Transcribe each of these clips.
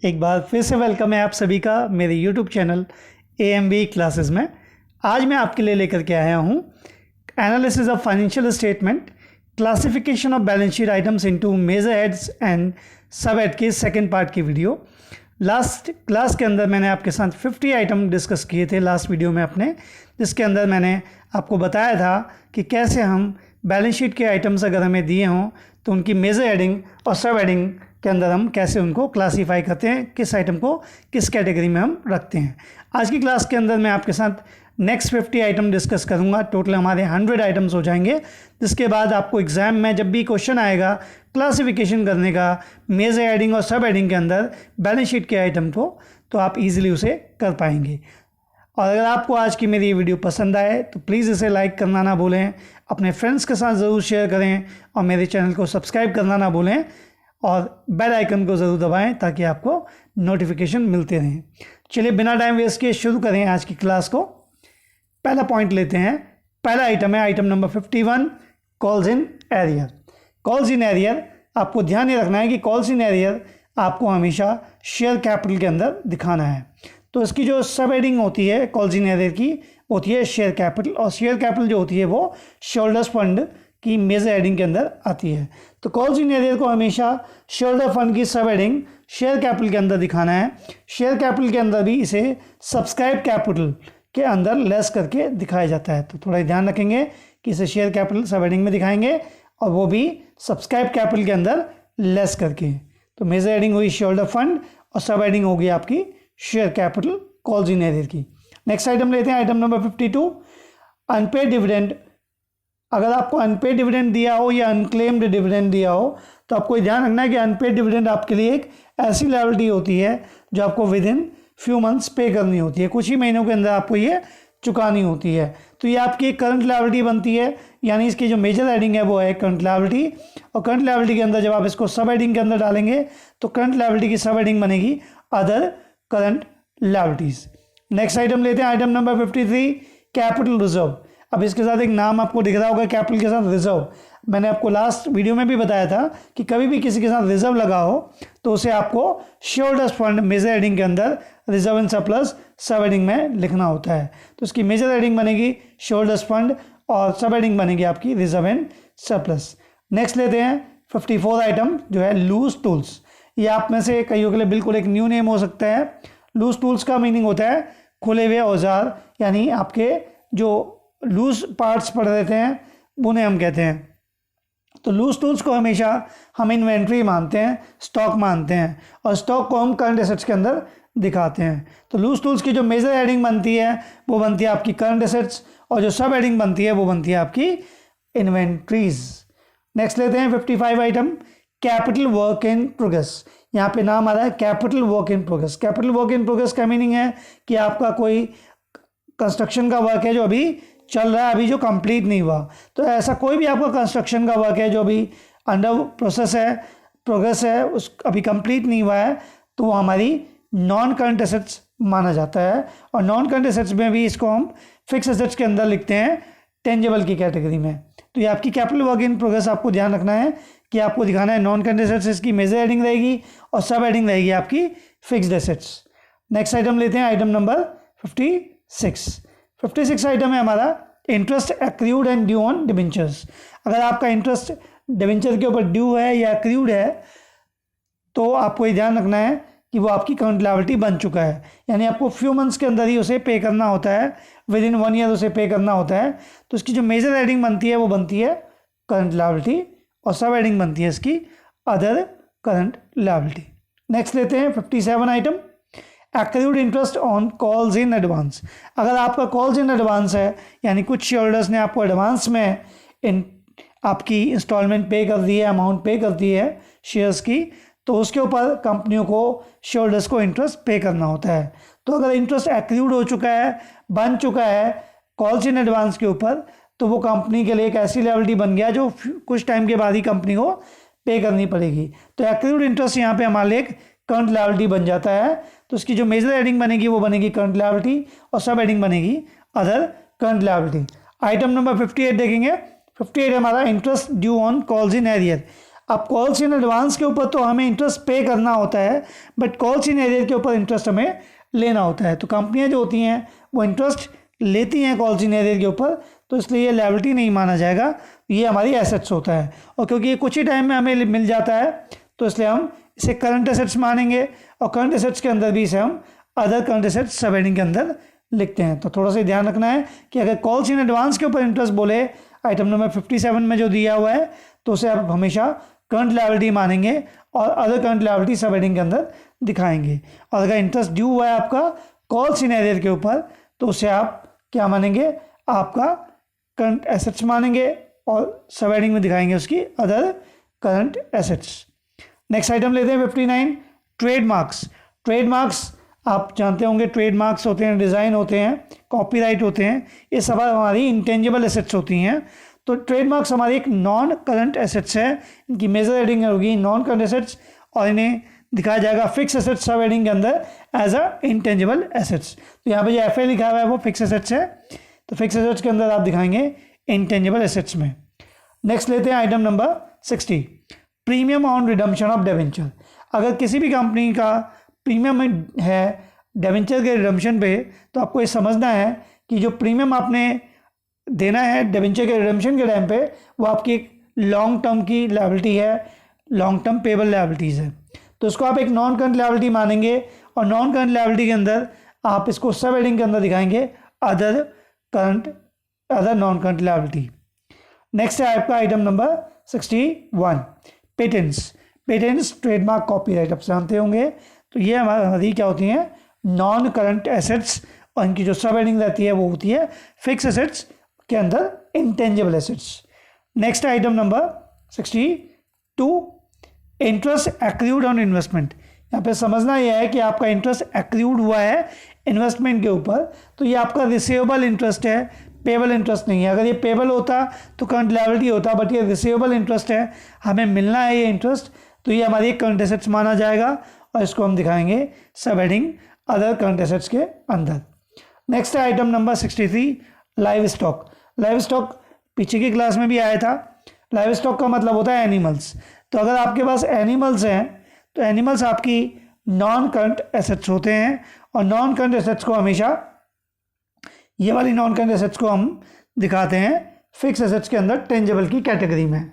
एक बार फिर से वेलकम है आप सभी का मेरे YouTube चैनल AMB क्लासेस में। आज मैं आपके लिए लेकर के आया हूँ analysis of financial statement, classification of balance sheet items into major heads and sub head के सेकंड पार्ट की वीडियो। लास्ट क्लास के अंदर मैंने आपके साथ 50 आइटम डिस्कस किए थे लास्ट वीडियो में अपने, जिसके अंदर मैंने आपको बताया था कि कैसे हम बैलेंस शीट के आइटम्स अगर हमें दिए हों तो उनकी मेजर हेडिंग और सब हेडिंग के अंदर हम कैसे उनको क्लासीफाई करते हैं, किस आइटम को किस कैटेगरी में हम रखते हैं। आज की क्लास के अंदर मैं आपके साथ नेक्स्ट 50 आइटम डिस्कस करूंगा। टोटल हमारे 100 आइटम्स हो जाएंगे, जिसके बाद आपको एग्जाम में जब भी क्वेश्चन आएगा क्लासिफिकेशन करने का मेजर हेडिंग और सब हेडिंग के अंदर बैलेंस शीट के आइटम को, तो आप इजीली उसे कर पाएंगे। और अगर आपको आज की मेरी ये वीडियो पसंद आए तो प्लीज़ इसे लाइक करना ना भूलें, अपने फ्रेंड्स के साथ ज़रूर शेयर करें और मेरे चैनल को सब्सक्राइब करना ना भूलें और बेल आइकन को ज़रूर दबाएं ताकि आपको नोटिफिकेशन मिलते रहें। चलिए बिना टाइम वेस्ट किए शुरू करें आज की क्लास को। पहला पॉइंट लेते हैं। पहला आइटम है item number 51, calls in arrear. Calls in arrear आपको ध्यान ये रखना है कि कॉल्स इन एरियर आपको हमेशा शेयर कैपिटल के अंदर दिखाना है। तो इसकी जो सब हेडिंग होती है कॉल्स इन एरियर की होती है शेयर कैपिटल, और शेयर कैपिटल जो होती है वो शेयरहोल्डर्स फंड की मेजर हेडिंग के अंदर आती है। तो कॉल्स इन एरियर को हमेशा शेयरहोल्डर फंड की सब हेडिंग शेयर कैपिटल के अंदर दिखाना है। शेयर कैपिटल के अंदर भी इसे सब्सक्राइब कैपिटल के अंदर लेस करके दिखाया जाता है। तो थोड़ा ध्यान रखेंगे कि इसे शेयर कैपिटल सब हेडिंग में दिखाएंगे और वो भी सब्सक्राइब कैपिटल के अंदर लेस करके। तो मेजर हेडिंग हुई शेयरहोल्डर फंड और सब हेडिंग होगी आपकी share capital calls in arrear की। नेक्स्ट आइटम लेते हैं आइटम नंबर 52, अनपेड डिविडेंड। अगर आपको अनपेड डिविडेंड दिया हो या अनक्लेम्ड डिविडेंड दिया हो तो आपको ध्यान रखना है कि अनपेड डिविडेंड आपके लिए एक ऐसी लायबिलिटी होती है जो आपको विद इन फ्यू मंथ्स पे करनी होती है, कुछ ही महीनों के अंदर आपको ये चुकानी होती है। तो ये आपकी एक करंट लायबिलिटी बनती है, यानी इसकी जो मेजर हेडिंग है वो है करंट लायबिलिटी। और करंट लायबिलिटी के अंदर जब आप इसको सब हेडिंग के अंदर डालेंगे तो करंट लायबिलिटी की सब हेडिंग बनेगी other current liabilities. Next item लेते हैं आइटम नंबर 53, कैपिटल रिजर्व। अब इसके साथ एक नाम आपको दिख रहा होगा, कैपिटल के साथ रिजर्व। मैंने आपको लास्ट वीडियो में भी बताया था कि कभी भी किसी के साथ रिजर्व लगा हो तो उसे आपको शेयरहोल्डर्स फंड मेजर हेडिंग के अंदर reserve and surplus sub heading में लिखना होता है। तो इसकी मेजर हेडिंग बनेगी शेयरहोल्डर्स फंड और सब हेडिंग बनेगी आपकी रिजर्व एंड सरप्लस। नेक्स्ट लेते हैं 54 आइटम जो है लूज टूल्स। ये आप में से कईयों के लिए बिल्कुल एक न्यू नेम हो सकता है। लूज टूल्स का मीनिंग होता है खुले हुए औजार, यानी आपके जो लूज पार्ट्स पड़ रहते हैं उन्हें हम कहते हैं। तो लूज टूल्स को हमेशा हम इन्वेंट्री मानते हैं, स्टॉक मानते हैं, और स्टॉक को हम करंट एसेट्स के अंदर दिखाते हैं। तो लूज टूल्स की जो मेजर हेडिंग बनती है वो बनती है आपकी करंट एसेट्स, और जो सब हेडिंग बनती है वो बनती है आपकी इन्वेंट्रीज। नेक्स्ट लेते हैं 55 item, capital work in progress. यहाँ पे नाम आ रहा है capital work in progress. Capital work in progress का मीनिंग है कि आपका कोई कंस्ट्रक्शन का वर्क है जो अभी चल रहा है, अभी जो कंप्लीट नहीं हुआ। तो ऐसा कोई भी आपका कंस्ट्रक्शन का वर्क है जो अभी अंडर प्रोसेस है, प्रोग्रेस है, उस अभी कंप्लीट नहीं हुआ है, तो वो हमारी नॉन करंट एसेट्स माना जाता है। और नॉन करंट एसेट्स में भी इसको हम फिक्स एसेट्स के अंदर लिखते हैं टेंजेबल की कैटेगरी में। तो ये आपकी कैपिटल वर्क इन प्रोग्रेस आपको ध्यान रखना है कि आपको दिखाना है नॉन करंट एसेट्स, इसकी मेजर हेडिंग रहेगी और सब हेडिंग रहेगी आपकी फिक्स्ड एसेट्स। नेक्स्ट आइटम लेते हैं आइटम नंबर 56 आइटम है हमारा interest accrued and due on debentures. अगर आपका इंटरेस्ट डिबेंचर के ऊपर ड्यू है या एक्रूड है तो आपको ये ध्यान रखना है कि वो आपकी करंट लायबिलिटी बन चुका है, यानी आपको फ्यू मंथ्स के अंदर ही उसे पे करना होता है, विद इन 1 ईयर उसे पे करना होता है। तो इसकी जो मेजर हेडिंग बनती है वो बनती है करंट लायबिलिटी, और सब हेडिंग बनती है इसकी अदर करंट लायबिलिटी। नेक्स्ट लेते हैं 57 item, accrued interest on calls in advance. अगर आपका कॉल्स इन एडवांस है, यानी कुछ शेयरहोल्डर्स ने आपको एडवांस में आपकी इंस्टॉलमेंट पे कर दी है, अमाउंट पे कर दी है शेयर्स की, तो उसके ऊपर कंपनियों को शेयरहोल्डर्स को इंटरेस्ट पे करना होता है। तो अगर इंटरेस्ट एक्रूड हो चुका है, बन चुका है कॉल्स इन एडवांस के ऊपर, तो वो कंपनी के लिए एक ऐसी लायबिलिटी बन गया जो कुछ टाइम के बाद ही कंपनी को पे करनी पड़ेगी। तो एक्रूड इंटरेस्ट यहाँ पे हमारे लिए एक करंट लायबिलिटी बन जाता है। तो उसकी जो मेजर हेडिंग बनेगी वो बनेगी करंट लायबिलिटी, और सब हेडिंग बनेगी other current liability. Item number 58 देखेंगे। 58 हमारा interest due on calls in arrear. अब कॉल्स इन एडवांस के ऊपर तो हमें इंटरेस्ट पे करना होता है, बट कॉल्स इन एरियर के ऊपर इंटरेस्ट हमें लेना होता है। तो कंपनियां जो होती हैं वो इंटरेस्ट लेती हैं कॉल्स इन एरियर के ऊपर, तो इसलिए ये लायबिलिटी नहीं माना जाएगा, ये हमारी एसेट्स होता है। और क्योंकि ये कुछ ही टाइम में हमें मिल जाता है तो इसलिए हम इसे करंट एसेट्स मानेंगे, और करंट एसेट्स के अंदर भी इसे हम अदर करंट एसेट्स सब हेडिंग के अंदर लिखते हैं। तो थोड़ा सा ध्यान रखना है कि अगर कॉल्स इन एडवांस के ऊपर इंटरेस्ट बोले आइटम नंबर 57 में जो दिया हुआ है, तो उसे आप हमेशा करंट लायबिलिटी मानेंगे और other current liability sub heading के अंदर दिखाएंगे। और अगर इंटरेस्ट ड्यू हुआ है आपका कॉल्स इन एरियर के ऊपर, तो उसे आप क्या मानेंगे, आपका करंट एसेट्स मानेंगे और सब हेडिंग में दिखाएंगे उसकी other current assets. Next item लेते हैं 59, ट्रेडमार्क्स। ट्रेडमार्क्स आप जानते होंगे, ट्रेडमार्क्स होते हैं, डिज़ाइन होते हैं, कॉपीराइट होते हैं, ये सब हमारी इंटेंजिबल एसेट्स होती हैं। तो ट्रेडमार्क्स हमारी एक नॉन करंट एसेट्स है, इनकी मेजर हेडिंग होगी नॉन करंट एसेट्स, और इन्हें दिखाया जाएगा फिक्स एसेट्स सब हेडिंग के अंदर एज अ इंटेंजिबल एसेट्स। तो यहाँ पे जो एफ लिखा हुआ है वो फिक्स एसेट्स है, तो फिक्स एसेट्स के अंदर आप दिखाएंगे इंटेंजिबल एसेट्स में। नेक्स्ट लेते हैं item number 60, premium on redemption of debenture. अगर किसी भी कंपनी का प्रीमियम है डिबेंचर के रिडम्पशन पे, तो आपको ये समझना है कि जो प्रीमियम आपने देना है डिबेंचर के रिडम्पशन के टाइम पे, वो आपकी एक लॉन्ग टर्म की लायबिलिटी है, लॉन्ग टर्म पेबल लायबिलिटीज़ है। तो उसको आप एक नॉन करंट लायबिलिटी मानेंगे, और नॉन करंट लायबिलिटी के अंदर आप इसको सब हेडिंग के अंदर दिखाएंगे other non current liability. Next है आपका item number 61, patents. Patents trademark copyright आप जानते होंगे, तो ये हमारी क्या होती हैं, नॉन करंट एसेट्स, और इनकी जो सब हेडिंग रहती है वो होती है फिक्स एसेट्स के अंदर intangible assets. Next item number 62, interest accrued on investment. यहाँ पे समझना यह है कि आपका इंटरेस्ट एक्रूड हुआ है इन्वेस्टमेंट के ऊपर, तो ये आपका रिसीवेबल इंटरेस्ट है, पेबल इंटरेस्ट नहीं है। अगर ये पेबल होता तो करंट लायबिलिटी होता, बट ये रिसीवेबल इंटरेस्ट है, हमें मिलना है ये इंटरेस्ट, तो ये हमारी करंट एसेट्स माना जाएगा, और इसको हम दिखाएंगे सब हेडिंग अदर करंट एसेट्स के अंदर। नेक्स्ट है item number 63, live stock. Live stock पीछे की क्लास में भी आया था। लाइव स्टॉक का मतलब होता है एनिमल्स। तो अगर आपके पास एनिमल्स हैं तो एनिमल्स आपकी नॉन करंट एसेट्स होते हैं, और नॉन करंट एसेट्स को हमेशा, ये वाली नॉन करंट एसेट्स को हम दिखाते हैं फिक्स एसेट्स के अंदर टेंजिबल की कैटेगरी में।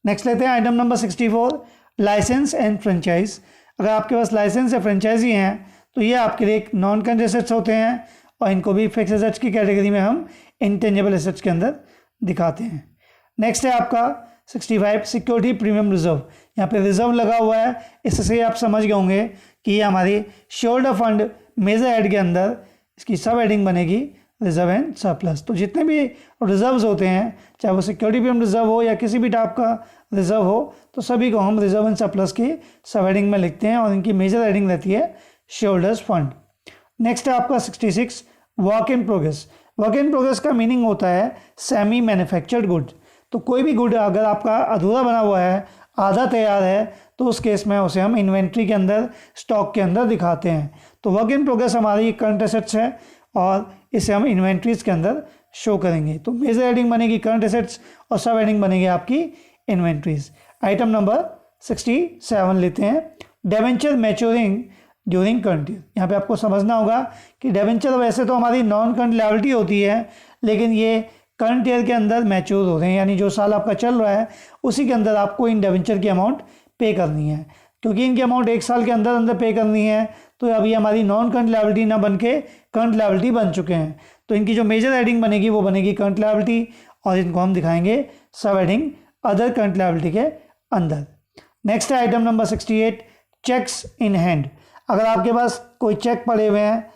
नेक्स्ट लेते हैं item number 64, licence and franchise. अगर आपके पास लाइसेंस या फ्रेंचाइजी हैं तो ये आपके लिए एक नॉन करंट एसेट्स होते हैं, और इनको भी फिक्स एसेट्स की कैटेगरी में हम इंटेंजिबल एसेट्स के अंदर दिखाते हैं। नेक्स्ट है आपका 65, सिक्योरिटी प्रीमियम रिजर्व। यहाँ पे रिजर्व लगा हुआ है, इससे आप समझ गए होंगे कि ये हमारी शेयरहोल्डर फंड मेजर हेड के अंदर इसकी सब हेडिंग बनेगी रिजर्व एंड सरप्लस। तो जितने भी रिजर्व्स होते हैं, चाहे वो सिक्योरिटी प्रीमियम रिजर्व हो या किसी भी टाइप का रिजर्व हो, तो सभी को हम रिजर्व एंड सरप्लस की सब हेडिंग में लिखते हैं, और इनकी मेजर हेडिंग रहती है शेयरहोल्डर्स फंड। नेक्स्ट है आपका 66, work in progress. Work in progress का मीनिंग होता है सेमी मैन्युफैक्चर्ड गुड। तो कोई भी गुड अगर आपका अधूरा बना हुआ है, आधा तैयार है, तो उस केस में उसे हम इन्वेंट्री के अंदर, स्टॉक के अंदर दिखाते हैं। तो वर्क इन प्रोग्रेस हमारी करंट एसेट्स है, और इसे हम इन्वेंट्रीज के अंदर शो करेंगे। तो मेजर हेडिंग बनेगी करंट एसेट्स, और सब हेडिंग बनेगी आपकी इन्वेंट्रीज। आइटम नंबर 67 लेते हैं, debenture maturing during current year. यहाँ पे आपको समझना होगा कि डिबेंचर वैसे तो हमारी नॉन करंट लायबिलिटी होती है, लेकिन ये करंट ईयर के अंदर मैच्योर होते हैं, यानी जो साल आपका चल रहा है उसी के अंदर आपको इन डिबेंचर की अमाउंट पे करनी है। क्योंकि इनकी अमाउंट एक साल के अंदर अंदर पे करनी है, तो अभी हमारी नॉन करंट लायबिलिटी ना बन के करंट लायबिलिटी बन चुके हैं। तो इनकी जो मेजर हेडिंग बनेगी वो बनेगी करंट लायबिलिटी, और इनको हम दिखाएंगे सब हेडिंग अदर करंट लायबिलिटी के अंदर। नेक्स्ट है item number 68, checks in hand. अगर आपके पास कोई चेक पड़े हुए हैं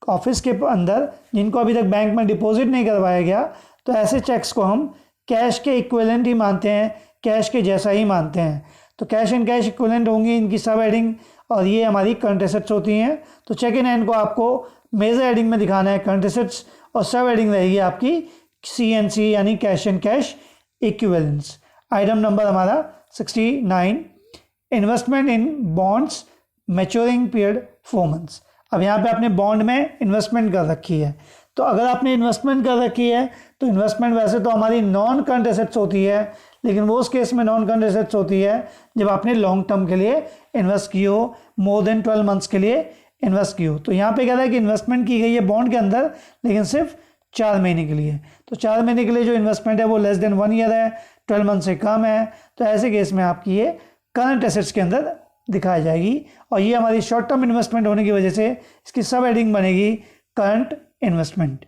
ऑफिस के अंदर जिनको अभी तक बैंक में डिपॉजिट नहीं करवाया गया, तो ऐसे चेक्स को हम कैश के इक्विवेलेंट ही मानते हैं, कैश के जैसा ही मानते हैं। तो कैश एंड कैश इक्विवेलेंट होंगी इनकी सब हेडिंग, और ये हमारी करंट एसेट्स होती हैं। तो चेक इन हैंड को आपको मेजर हेडिंग में दिखाना है करंट एसेट्स, और सब हेडिंग रहेगी आपकी CNC यानी cash and cash equivalents. Item number हमारा 69, इन्वेस्टमेंट इन बॉन्ड्स मैच्योरिंग पीरियड 4 मंथ्स। अब यहाँ पे आपने बॉन्ड में इन्वेस्टमेंट कर रखी है, तो अगर आपने इन्वेस्टमेंट कर रखी है तो इन्वेस्टमेंट वैसे तो हमारी नॉन करंट एसेट्स होती है, लेकिन वो उस केस में नॉन करंट एसेट्स होती है जब आपने लॉन्ग टर्म के लिए इन्वेस्ट की हो, मोर देन 12 मंथ्स के लिए इन्वेस्ट की हो। तो यहाँ पे कह रहा है कि इन्वेस्टमेंट की गई है बॉन्ड के अंदर, लेकिन सिर्फ 4 महीने के लिए। तो 4 महीने के लिए जो इन्वेस्टमेंट है वो लेस देन 1 ईयर है, 12 मंथ से कम है, तो ऐसे केस में आपकी ये करंट एसेट्स के अंदर दिखाई जाएगी। और ये हमारी शॉर्ट टर्म इन्वेस्टमेंट होने की वजह से इसकी सब हेडिंग बनेगी करंट इन्वेस्टमेंट।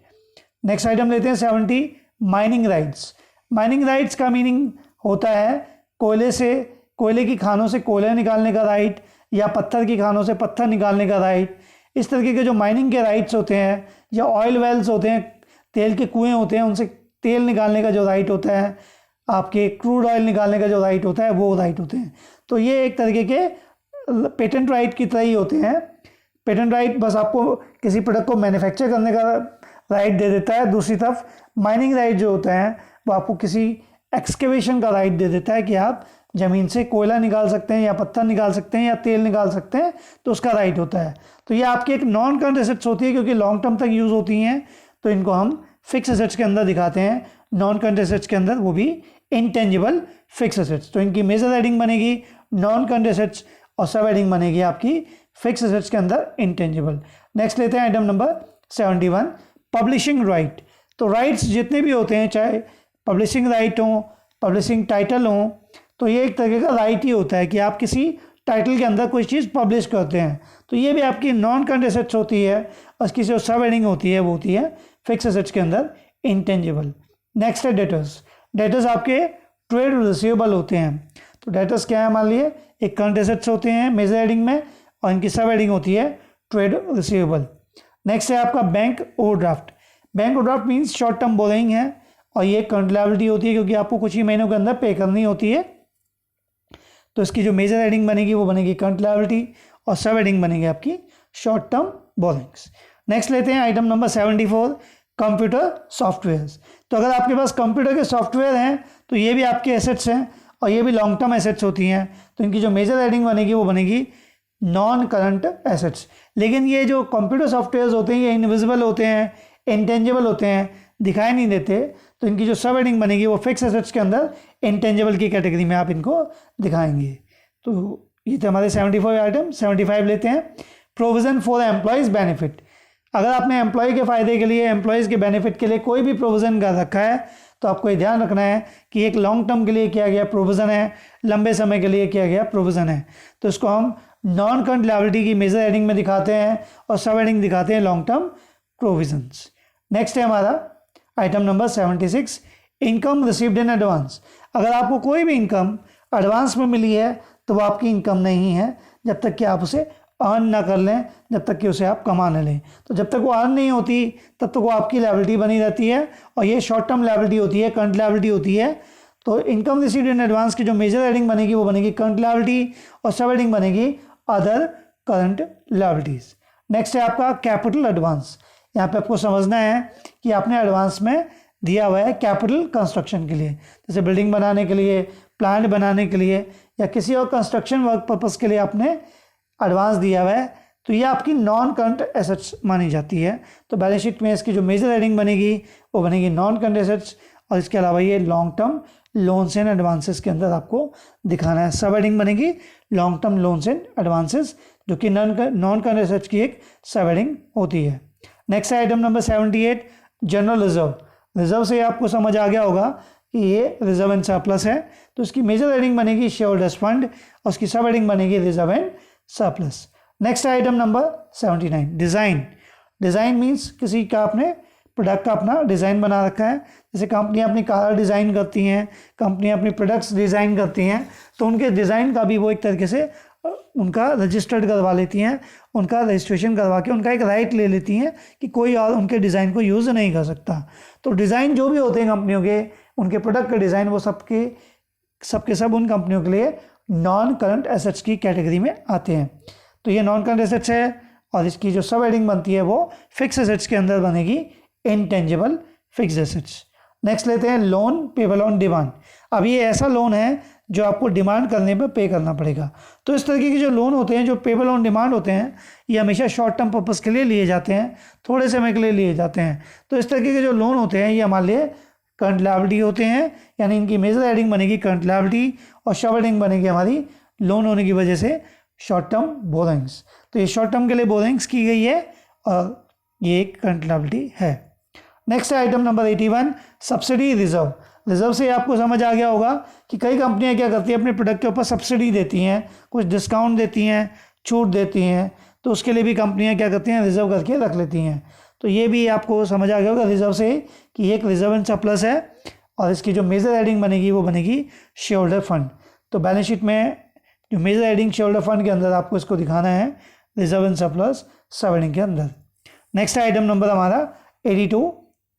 नेक्स्ट आइटम लेते हैं 70, माइनिंग राइट्स। माइनिंग राइट्स का मीनिंग होता है कोयले की खानों से कोयला निकालने का राइट, या पत्थर की खानों से पत्थर निकालने का राइट। इस तरीके के जो माइनिंग के राइट्स होते हैं, या ऑयल वेल्स होते हैं, तेल के कुएं होते हैं, उनसे तेल निकालने का जो राइट होता है, आपके क्रूड ऑयल निकालने का जो राइट होता है, वो राइट होते हैं। तो ये एक तरीके के पेटेंट राइट की तरह ही होते हैं। पेटेंट राइट बस आपको किसी प्रोडक्ट को मैन्युफैक्चर करने का राइट दे देता है, दूसरी तरफ माइनिंग राइट जो होता है वो आपको किसी एक्सकेवेशन का राइट दे देता है कि आप ज़मीन से कोयला निकाल सकते हैं, या पत्थर निकाल सकते हैं, या तेल निकाल सकते हैं, तो उसका राइट होता है। तो ये आपकी एक नॉन करंट एसेट्स होती है, क्योंकि लॉन्ग टर्म तक यूज़ होती हैं, तो इनको हम फिक्स एसेट्स के अंदर दिखाते हैं। नॉन करंट एसेट्स के अंदर वो भी इंटेंजिबल फिक्स एसेट्स। तो इनकी मेजर हेडिंग बनेगी नॉन करंट एसेट्स, और सब हेडिंग बनेगी आपकी फिक्स एसेट्स के अंदर इंटेंजिबल। नेक्स्ट लेते हैं आइटम नंबर 71, पब्लिशिंग राइट। तो राइट्स जितने भी होते हैं, चाहे पब्लिशिंग राइट हो, पब्लिशिंग टाइटल हो, तो ये एक तरीके का राइट ही होता है कि आप किसी टाइटल के अंदर कोई चीज़ पब्लिश करते हैं। तो ये भी आपकी नॉन करंट एसेट्स होती है, और इसकी जो सब हेडिंग होती है वो होती है फिक्स एसेट्स के अंदर इंटेंजिबल। नेक्स्ट है डेटर्स। डेटर्स आपके ट्रेड रिसीवेबल होते हैं। तो डेटर्स क्या है, मान लिए एक करंट एसेट्स होते हैं मेजर हेडिंग में, और इनकी सब हेडिंग होती है ट्रेड रिसीवेबल। नेक्स्ट है आपका bank overdraft. Bank overdraft means short term borrowing है, और ये करंट लायबिलिटी होती है, क्योंकि आपको कुछ ही महीनों के अंदर पे करनी होती है। तो इसकी जो मेजर हेडिंग बनेगी वो बनेगी करंट लायबिलिटी, और सब हेडिंग बनेगी आपकी शॉर्ट टर्म बोरोइंग्स। नेक्स्ट लेते हैं आइटम नंबर 74, कंप्यूटर सॉफ्टवेयर्स। तो अगर आपके पास कंप्यूटर के सॉफ्टवेयर हैं तो ये भी आपके एसेट्स हैं, और ये भी लॉन्ग टर्म एसेट्स होती हैं। तो इनकी जो मेजर हेडिंग बनेगी वो बनेगी नॉन करंट एसेट्स। लेकिन ये जो कंप्यूटर सॉफ्टवेयर्स होते हैं ये इनविजिबल होते हैं, इंटेंजिबल होते हैं, दिखाई नहीं देते। तो इनकी जो सब हेडिंग बनेगी वो फिक्स एसेट्स के अंदर इंटेंजिबल की कैटेगरी में आप इनको दिखाएंगे। तो ये थे हमारे 74 आइटम। 75 लेते हैं, प्रोविज़न फॉर एम्प्लॉयज़ बेनिफिट। अगर आपने एम्प्लॉय के फ़ायदे के लिए, एम्प्लॉयज़ के बेनिफिट के लिए कोई भी प्रोविज़न कर रखा है, तो आपको ये ध्यान रखना है कि एक लॉन्ग टर्म के लिए किया गया प्रोविज़न है, लंबे समय के लिए किया गया प्रोविज़न है। तो इसको हम नॉन करंट लायबिलिटी की मेजर हेडिंग में दिखाते हैं, और सब हेडिंग दिखाते हैं लॉन्ग टर्म प्रोविजंस। नेक्स्ट है हमारा item number 76, income received in advance. अगर आपको कोई भी इनकम एडवांस में मिली है तो वो आपकी इनकम नहीं है जब तक कि आप उसे अर्न ना कर लें, जब तक कि उसे आप कमा न लें। तो जब तक वो अर्न नहीं होती तब तक वो आपकी लायबिलिटी बनी रहती है, और ये शॉर्ट टर्म लायबिलिटी होती है, करंट लायबिलिटी होती है। तो इनकम रिसीव्ड इन एडवांस की जो मेजर हेडिंग बनेगी वो बनेगी करंट लायबिलिटी, और सब हेडिंग बनेगी अदर करंट लायबिलिटीज। नेक्स्ट है आपका कैपिटल एडवांस। यहाँ पे आपको समझना है कि आपने एडवांस में दिया हुआ है कैपिटल कंस्ट्रक्शन के लिए, जैसे बिल्डिंग बनाने के लिए, प्लांट बनाने के लिए, या किसी और कंस्ट्रक्शन वर्क पर्पस के लिए आपने एडवांस दिया हुआ है, तो ये आपकी नॉन करंट एसेट्स मानी जाती है। तो बैलेंस शीट में इसकी जो मेजर हेडिंग बनेगी वो बनेगी नॉन करंट एसेट्स, और इसके अलावा ये long term loans and advances के अंदर आपको दिखाना है। सब हेडिंग बनेगी long term loans and advances, जो कि नॉन करंट एसेट्स की एक सब हेडिंग होती है। Next item number 78, general reserve. Reserve से आपको समझ आ गया होगा कि ये रिजर्व एंड सरप्लस है। तो इसकी मेजर हेडिंग बनेगी शेयरहोल्डर्स फंड, और उसकी सब हेडिंग बनेगी reserve and surplus. Next item number 79, design. Design means किसी का आपने प्रोडक्ट का अपना डिज़ाइन बना रखा है। जैसे कंपनियां अपनी कार डिज़ाइन करती हैं, कंपनियां अपनी प्रोडक्ट्स डिज़ाइन करती हैं, तो उनके डिज़ाइन का भी वो एक तरीके से उनका रजिस्टर्ड करवा लेती हैं, उनका रजिस्ट्रेशन करवा के उनका एक राइट ले लेती हैं कि कोई और उनके डिज़ाइन को यूज़ नहीं कर सकता। तो डिज़ाइन जो भी होते हैं कंपनियों के, उनके प्रोडक्ट के डिज़ाइन, वो सबके सब उन कंपनियों के लिए नॉन करंट एसेट्स की कैटेगरी में आते हैं। तो ये नॉन करंट एसेट्स है, और इसकी जो सब हेडिंग बनती है वो फिक्स एसेट्स के अंदर बनेगी इंटेंजिबल फिक्स एसेट्स। नेक्स्ट लेते हैं लोन पेबल ऑन डिमांड। अब ये ऐसा लोन है जो आपको डिमांड करने पर पे करना पड़ेगा। तो इस तरीके के जो लोन होते हैं जो पेबल ऑन डिमांड होते हैं, ये हमेशा शॉर्ट टर्म पर्पस के लिए लिए जाते हैं, थोड़े समय के लिए लिए जाते हैं। तो इस तरीके के जो लोन होते हैं ये हमारे लिए करंट लायबिलिटी होते हैं, यानी इनकी मेजर हेडिंग बनेगी करंट लायबिलिटी और सब हेडिंग बनेगी हमारी लोन होने की वजह से शॉर्ट टर्म बोरोइंग्स। तो ये शॉर्ट टर्म के लिए बोरोइंग्स की गई है और ये एक करंट लायबिलिटी है। नेक्स्ट है item number 81, subsidy reserve. Reserve से आपको समझ आ गया होगा कि कई कंपनियां क्या करती हैं, अपने प्रोडक्ट के ऊपर सब्सिडी देती हैं, कुछ डिस्काउंट देती हैं, छूट देती हैं, तो उसके लिए भी कंपनियां क्या करती हैं, रिजर्व करके रख लेती हैं। तो ये भी आपको समझ आ गया होगा रिजर्व से कि एक रिजर्व एंड सरप्लस है और इसकी जो मेजर हेडिंग बनेगी वो बनेगी शेयर होल्डर फंड। तो बैलेंस शीट में जो major heading share holder fund के अंदर आपको इसको दिखाना है reserve and surplus sub heading के अंदर। नेक्स्ट आइटम नंबर हमारा 82,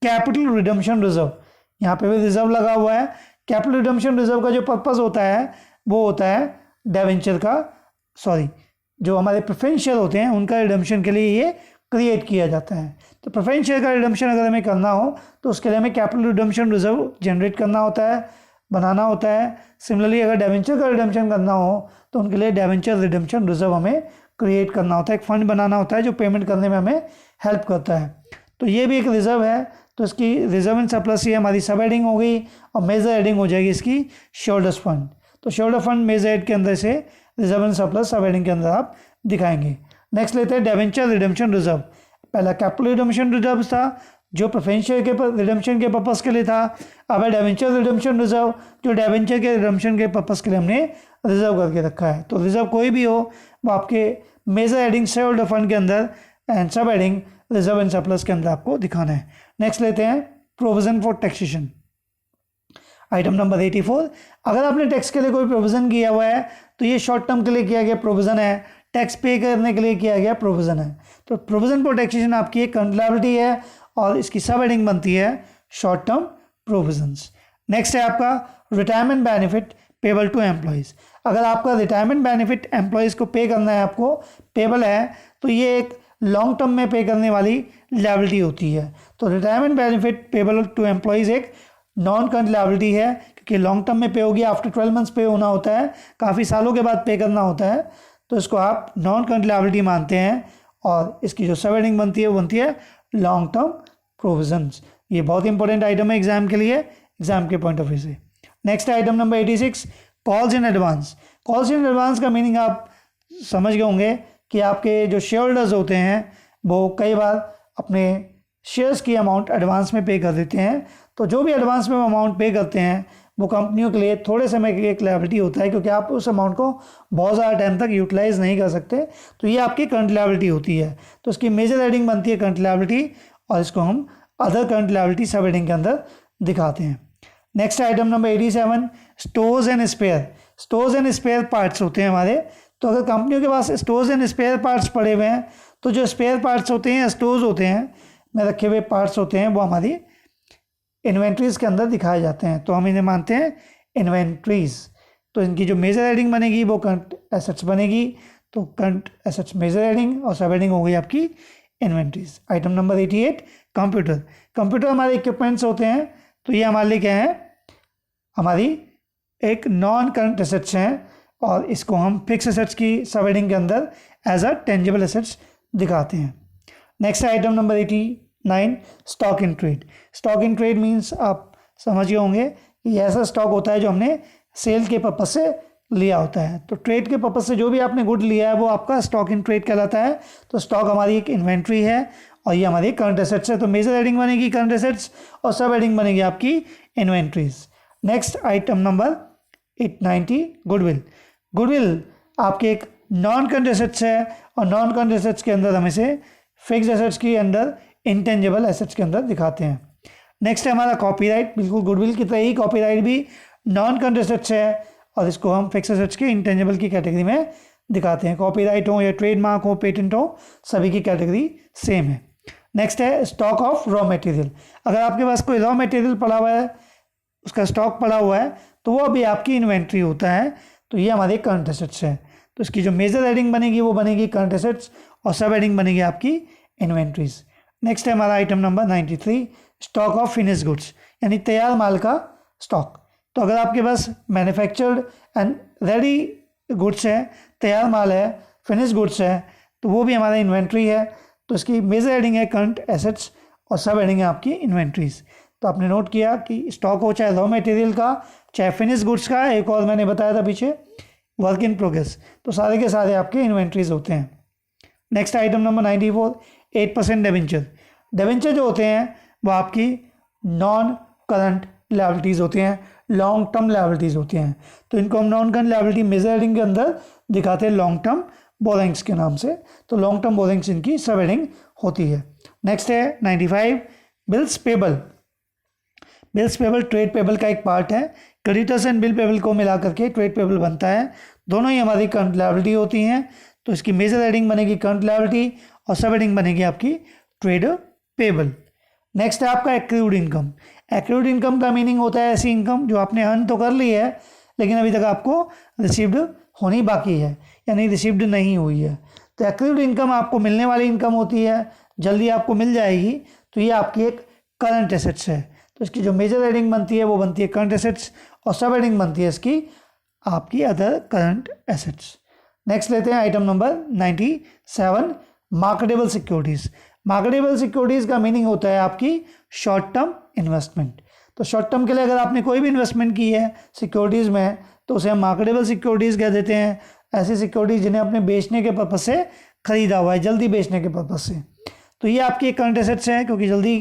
कैपिटल रिडम्पशन रिजर्व। यहाँ पे भी रिजर्व लगा हुआ है। कैपिटल रिडम्पशन रिजर्व का जो पर्पस होता है वो होता है डिवेंचर का, जो हमारे प्रेफरेंस शेयर होते हैं उनका रिडम्पशन के लिए ये क्रिएट किया जाता है। तो प्रेफरेंस शेयर का रिडम्पशन अगर हमें करना हो तो उसके लिए हमें कैपिटल रिडम्पशन रिजर्व जनरेट करना होता है, बनाना होता है। सिमिलरली अगर डिवेंचर का रिडम्पशन करना हो तो उनके लिए डिवेंचर रिडम्पशन रिजर्व हमें क्रिएट करना होता है, एक फंड बनाना होता है जो पेमेंट करने में हमें हेल्प करता है। तो ये भी एक रिजर्व है। तो इसकी रिजर्व एंड सरप्लस ये हमारी सब हेडिंग हो गई और मेजर हेडिंग हो जाएगी इसकी शेयर होल्डर्स फंड। तो share holder fund major head के अंदर से reserve and surplus sub heading के अंदर आप दिखाएंगे। नेक्स्ट लेते हैं डिवेंचर रिडम्पशन रिजर्व। पहला कैपिटल रिडम्पशन रिजर्व था जो प्रेफरेंस शेयर के रिडम्पशन के पर्पस के लिए था। अब है डिवेंचर रिडम्पशन रिजर्व जो डिवेंचर के रिडम्पशन के पर्पस के लिए हमने रिजर्व करके रखा है। तो रिजर्व कोई भी हो वो आपके major heading share holder fund के अंदर एंड सब हेडिंग रिजर्व एंड सरप्लस के अंदर आपको दिखाना है। नेक्स्ट लेते हैं provision for taxation. Item number 84, अगर आपने टैक्स के लिए कोई प्रोविजन किया हुआ है तो ये शॉर्ट टर्म के लिए किया गया प्रोविजन है, टैक्स पे करने के लिए किया गया प्रोविजन है। तो प्रोविजन फॉर टैक्सेशन आपकी एक करंट लायबिलिटी है और इसकी सब हेडिंग बनती है शॉर्ट टर्म प्रोविजंस। नेक्स्ट है आपका retirement benefit payable to employees. अगर आपका रिटायरमेंट बेनिफिट एम्प्लॉयज़ को पे करना है, आपको पेबल है, तो ये एक लॉन्ग टर्म में पे करने वाली लायबिलिटी होती है। तो retirement benefit payable to employees एक नॉन करंट लायबिलिटी है क्योंकि लॉन्ग टर्म में पे होगी, आफ्टर 12 मंथ्स पे होना होता है, काफ़ी सालों के बाद पे करना होता है। तो इसको आप नॉन करंट लायबिलिटी मानते हैं और इसकी जो सब हेडिंग बनती है वो बनती है लॉन्ग टर्म प्रोविजंस। ये बहुत इंपॉर्टेंट आइटम है एग्जाम के लिए, एग्जाम के पॉइंट ऑफ व्यू से। Next item number 86, calls in advance. Calls in advance का मीनिंग आप समझ गए होंगे कि आपके जो शेयर होल्डर्स होते हैं वो कई बार अपने शेयर्स की अमाउंट एडवांस में पे कर देते हैं। तो जो भी एडवांस में अमाउंट पे करते हैं वो कंपनियों के लिए थोड़े समय की एक लायबिलिटी होता है क्योंकि आप उस अमाउंट को बहुत ज़्यादा टाइम तक यूटिलाइज नहीं कर सकते। तो ये आपकी करंट लायबिलिटी होती है। तो इसकी मेजर हेडिंग बनती है करंट लायबिलिटी और इसको हम other current liability sub heading के अंदर दिखाते हैं। Next item number 87, stores and spare. Stores and spare parts होते हैं हमारे। तो अगर कंपनियों के पास स्टोर्स एंड स्पेयर पार्ट्स पड़े हुए हैं तो जो स्पेयर पार्ट्स होते हैं, स्टोर्स होते हैं में रखे हुए पार्ट्स होते हैं, वो हमारी इन्वेंट्रीज के अंदर दिखाए जाते हैं। तो हम इन्हें मानते हैं इन्वेंट्रीज। तो इनकी जो मेजर हेडिंग बनेगी वो करंट एसेट्स बनेगी। तो करंट एसेट्स मेजर हेडिंग और सब हेडिंग हो गई आपकी inventories. Item number 88, computer. Computer हमारे इक्विपमेंट्स होते हैं। तो ये हमारे लिए क्या है, हमारी एक नॉन करंट एसेट्स हैं और इसको हम फिक्स एसेट्स की सब हेडिंग के अंदर एज अ टेंजिबल एसेट्स दिखाते हैं। Next item number 89, stock in trade. Stock in trade means आप समझ गए होंगे कि ऐसा स्टॉक होता है जो हमने सेल के पर्पस से लिया होता है। तो ट्रेड के पर्पस से जो भी आपने गुड लिया है वो आपका स्टॉक इन ट्रेड कहलाता है। तो स्टॉक हमारी एक इन्वेंट्री है और ये हमारी करंट एसेट्स है। तो मेजर हेडिंग बनेगी करंट एसेट्स और सब हेडिंग बनेगी आपकी inventories. Next item number 90, goodwill. Goodwill आपके एक नॉन करंट एसेट्स है और नॉन करंट एसेट्स के अंदर हम इसे फिक्स्ड एसेट्स की अंदर इंटेंजिबल एसेट्स के अंदर दिखाते हैं। नेक्स्ट है हमारा कॉपीराइट। बिल्कुल गुडविल की तरह ही कॉपीराइट भी नॉन करंट एसेट्स है और इसको हम फिक्स एसेट्स के इंटेंजिबल की कैटेगरी में दिखाते हैं। कॉपीराइट हो या ट्रेडमार्क हो, पेटेंट हो, सभी की कैटेगरी सेम है। नेक्स्ट है स्टॉक ऑफ रॉ मटेरियल। अगर आपके पास कोई रॉ मटेरियल पड़ा हुआ है, उसका स्टॉक पड़ा हुआ है, तो वो भी आपकी इन्वेंट्री होता है। तो ये हमारे करंट एसेट्स है। तो इसकी जो मेजर हेडिंग बनेगी वो बनेगी करंट एसेट्स और सब हेडिंग बनेगी आपकी इन्वेंट्रीज। नेक्स्ट है हमारा item number 93, stock of finish goods, यानी तैयार माल का स्टॉक। तो अगर आपके पास मैन्युफैक्चर्ड एंड रेडी गुड्स है, तैयार माल है, फिनिश गुड्स है, तो वो भी हमारा इन्वेंट्री है। तो इसकी मेजर हेडिंग है करंट एसेट्स और सब हेडिंग है आपकी इन्वेंट्रीज। तो आपने नोट किया कि स्टॉक हो चाहे रॉ मटेरियल का, चाहे फिनिश गुड्स का, एक और मैंने बताया था पीछे वर्क इन प्रोग्रेस, तो सारे के सारे आपके इन्वेंट्रीज होते हैं। Next item number 94, 8% debenture. Debenture जो होते हैं वो आपकी नॉन करंट लायबिलिटीज़ होते हैं, लॉन्ग टर्म लायबिलिटीज़ होते हैं, तो इनको हम non current liability major heading के अंदर दिखाते हैं लॉन्ग टर्म बोरिंग्स के नाम से। तो लॉन्ग टर्म बोरिंग्स इनकी सब हेडिंग होती है। नेक्स्ट है 95, bills payable. Bills payable trade payable का एक पार्ट है। क्रेडिटर्स एंड बिल पेबल को मिला करके ट्रेड पेबल बनता है। दोनों ही हमारी करंट लायबिलिटी होती हैं, तो इसकी मेजर हेडिंग बनेगी करंट लायबिलिटी और सब हेडिंग बनेगी आपकी ट्रेड पेबल। नेक्स्ट है आपका एक्रूड इनकम। एक्रूड इनकम का मीनिंग होता है ऐसी इनकम जो आपने अर्न तो कर ली है लेकिन अभी तक आपको रिसीव्ड होनी बाकी है, यानी रिसीव्ड नहीं हुई है। तो एक्रूड इनकम आपको मिलने वाली इनकम होती है, जल्दी आपको मिल जाएगी, तो ये आपकी एक करंट एसेट्स है। तो इसकी जो मेजर हेडिंग बनती है वो बनती है करंट एसेट्स और सब हेडिंग बनती है इसकी आपकी अदर करंट एसेट्स। नेक्स्ट लेते हैं item number 97, marketable securities. Marketable securities का मीनिंग होता है आपकी शॉर्ट टर्म इन्वेस्टमेंट। तो शॉर्ट टर्म के लिए अगर आपने कोई भी इन्वेस्टमेंट की है सिक्योरिटीज़ में तो उसे हम मार्केटेबल सिक्योरिटीज़ कह देते हैं। ऐसी सिक्योरिटीज़ जिन्हें आपने बेचने के पर्पज़ से ख़रीदा हुआ है, जल्दी बेचने के पर्पज़ से, तो ये आपकी करंट एसेट्स हैं क्योंकि जल्दी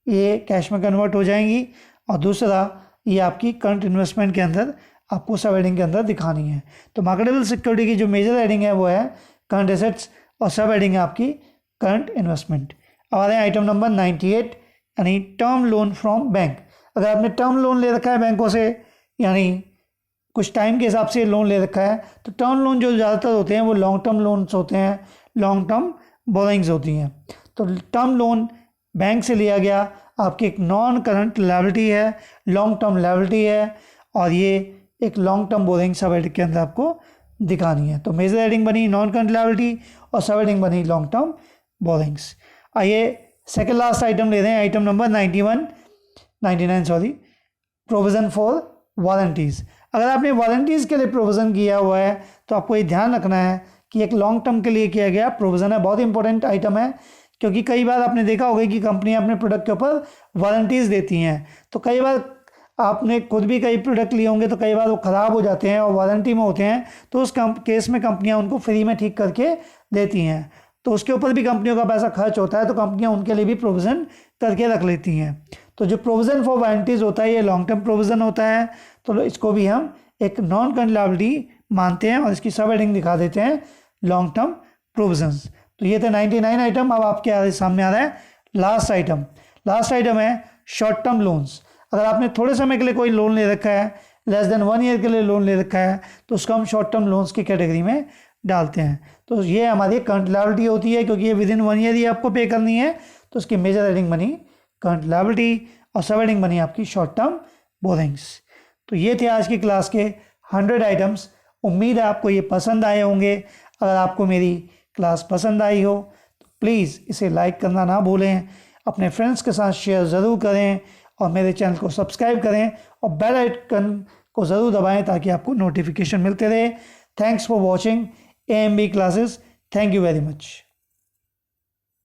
ये कैश में कन्वर्ट हो जाएंगी। और दूसरा ये आपकी करंट इन्वेस्टमेंट के अंदर आपको सब हेडिंग के अंदर दिखानी है। तो मार्केटेबल सिक्योरिटी की जो मेजर हेडिंग है वो है करंट एसेट्स और सब हेडिंग है आपकी करंट इन्वेस्टमेंट। अब आ रहे हैं आइटम नंबर 98, यानी टर्म लोन फ्रॉम बैंक। अगर आपने टर्म लोन ले रखा है बैंकों से, यानी कुछ टाइम के हिसाब से लोन ले रखा है, तो टर्म लोन जो ज़्यादातर होते हैं वो लॉन्ग टर्म लोन्स होते हैं, लॉन्ग टर्म बोरिंग्स होती हैं। तो टर्म लोन बैंक से लिया गया आपकी एक नॉन करंट लायबिलिटी है, लॉन्ग टर्म लायबिलिटी है और ये एक लॉन्ग टर्म बोरिंग सब हेडिंग के अंदर आपको दिखानी है। तो मेजर हेडिंग बनी नॉन करंट लायबिलिटी और सब हेडिंग बनी लॉन्ग टर्म बोरिंग्स। आइए सेकेंड लास्ट आइटम ले रहे हैं, item number 99 provision for warranties. अगर आपने वारंटीज़ के लिए प्रोविज़न किया हुआ है तो आपको ये ध्यान रखना है कि एक लॉन्ग टर्म के लिए किया गया प्रोविज़न है, बहुत इंपॉर्टेंट आइटम है। क्योंकि कई बार आपने देखा होगा कि कंपनियां अपने प्रोडक्ट के ऊपर वारंटीज़ देती हैं, तो कई बार आपने खुद भी कई प्रोडक्ट लिए होंगे तो कई बार वो ख़राब हो जाते हैं और वारंटी में होते हैं, तो उस केस में कंपनियां उनको फ्री में ठीक करके देती हैं। तो उसके ऊपर भी कंपनियों का पैसा खर्च होता है, तो कंपनियां उनके लिए भी प्रोविज़न करके रख लेती हैं। तो जो प्रोविज़न फॉर वारंटीज़ होता है ये लॉन्ग टर्म प्रोविज़न होता है, तो इसको भी हम एक नॉन करंट लायबिलिटी मानते हैं और इसकी सब हेडिंग दिखा देते हैं लॉन्ग टर्म प्रोविजंस। तो ये थे 99 आइटम। अब आपके सामने आ रहा है लास्ट आइटम। लास्ट आइटम है शॉर्ट टर्म लोन्स। अगर आपने थोड़े समय के लिए कोई लोन ले रखा है, लेस देन 1 ईयर के लिए लोन ले रखा है, तो उसको हम शॉर्ट टर्म लोन्स की कैटेगरी में डालते हैं। तो ये हमारी करंट लायबिलिटी होती है क्योंकि ये विद इन 1 ईयर ही आपको पे करनी है, तो उसकी मेजर हेडिंग बनी करंट लायबिलिटी और सब हेडिंग बनी आपकी शॉर्ट टर्म बोरिंग्स। तो ये थे आज की क्लास के 100 आइटम्स। उम्मीद है आपको ये पसंद आए होंगे। अगर आपको मेरी क्लास पसंद आई हो तो प्लीज़ इसे लाइक करना ना भूलें, अपने फ्रेंड्स के साथ शेयर ज़रूर करें और मेरे चैनल को सब्सक्राइब करें और बेल आइकन को ज़रूर दबाएं ताकि आपको नोटिफिकेशन मिलते रहे। Thanks for watching AMB classes. Thank you very much.